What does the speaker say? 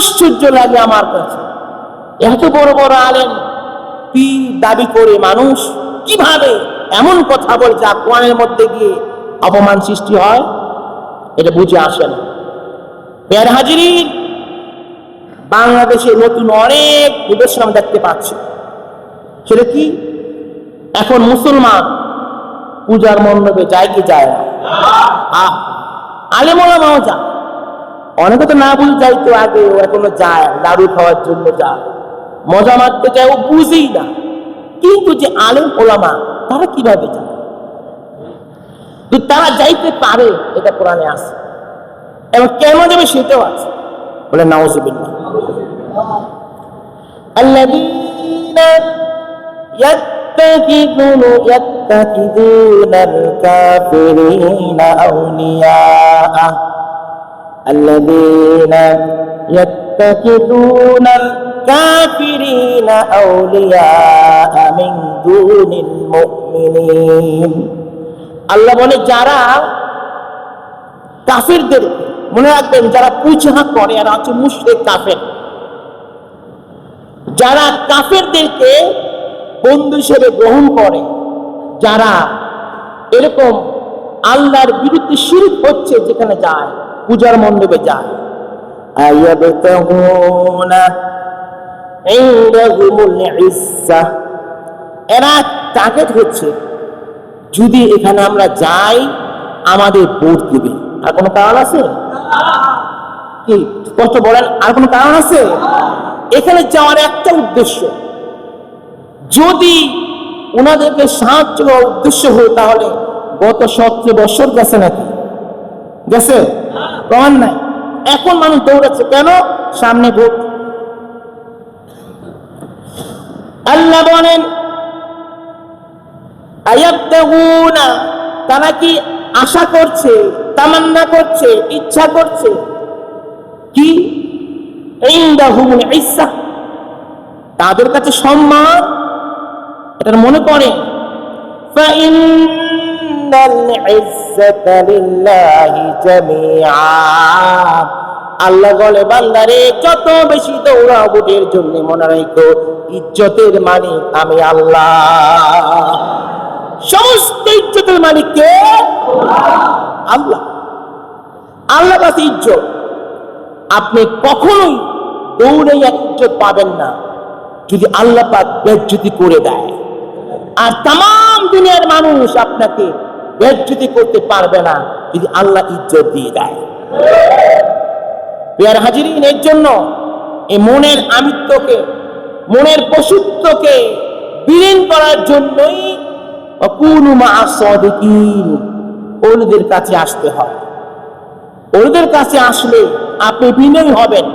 আশ্চর্য লাগে আমার কাছে, এত বড় বড় আলেম পীর দাবি করে মানুষ কিভাবে এমন কথা বলে যা কোরআনের মধ্যে গিয়ে অপমান সৃষ্টি হয়, এটা বুঝে আসে না। পেয়ারে হাজিরিন, বাংলাদেশে নতুন অনেক নিদর্শন দেখতে পাচ্ছি। সেটা কি? এখন মুসলমান পূজার মণ্ডপে যায় কি যায় না? আলেম ওলামাও যায়, অনেকে তো না বুঝে যাইতো আগে, ও এখনো যায়, দারু খাওয়ার জন্য যায়, মজা মারতে যায়, ও বুঝেই না। কিন্তু যে আলেম ওলামা তারা কিভাবে যায়? তারা যাইতে পারে, এটা কোরআনে আছে, এবং কেন যাবে সেটাও আছে। বলে নাউযুবিল্লাহ। আল্লাযীনা ইয়াত্তাখিযুনাল কাফিরিনা আউলিয়া, আল্লাযীনা ইয়াত্তাখিযুনাল কাফিরিনা আউলিয়া মিন দুনিল মুমিনিন। আল্লাহ বলে যারা কাফিরদের, মনে রাখবেন যারা পূজা করে এরা হচ্ছে মুশরিক কাফের, যারা কাফেরদেরকে বন্ধু হিসেবে গ্রহণ করে, যারা এরকম আল্লাহর বিরুদ্ধে শিরক হচ্ছে যেখানে যায়, পূজার মণ্ডপে যায়, আয়াবতাগুনা ইনদাহুমুল ইজ্জা, এরা টার্গেট হচ্ছে যদি এখানে আমরা যাই আমাদের ভোট দিবে। আর কোনো কারণ আছে কি? কষ্ট বলেন, আর কোনো কারণ আছে? এখানে যাওয়ার একটা উদ্দেশ্য, যদি ওনাদেরকে সাহায্য করার উদ্দেশ্য হয় তাহলে গত 17 বছর গেছে নাকি? গেছে? প্রমাণ নাই। এখন মানুষ দৌড়াচ্ছে কেন? সামনে ভোট। আল্লাহ বলেন আয়াবতাগুনা, তারা কি আশা করছে, তামান্না করছে, ইচ্ছা করছে কি? ইনদাহুমুল ইজ্জা, তাদের কাছে সম্মান, এটা মনে করে। ফাইন্নাল ইজ্জাতা লিল্লাহি জামিআ, আল্লাহ বলে বান্দারে যত বেশি দৌড়াও ভোটের জন্য মনে রাখো ইজ্জতের মালিক আমি আল্লাহ। সমস্ত ইজ্জতের মালিক কে? আল্লাহ। আল্লাহ কাছে ইজ্জত। আপনি কখনোই দৌড়ে ইজ্জত পাবেন না যদি আল্লাহ পাক বেজ্জতি করে দেয়, আর তাম দুনিয়ার মানুষ আপনাকে বেজ্জতি করতে পারবে না যদি আল্লাহ ইজ্জত দিয়ে দেয়। পেয়ারে হাজিরিন, এর জন্য এই মনের আমিত্বকে, মনের পশুত্বকে বিলীন করার জন্যই কুনু মা'আস সাদিকিন, ওলিদের কাছে আসতে হয়। ওলিদের কাছে আসলে আপনি বিনয়ী হবেন।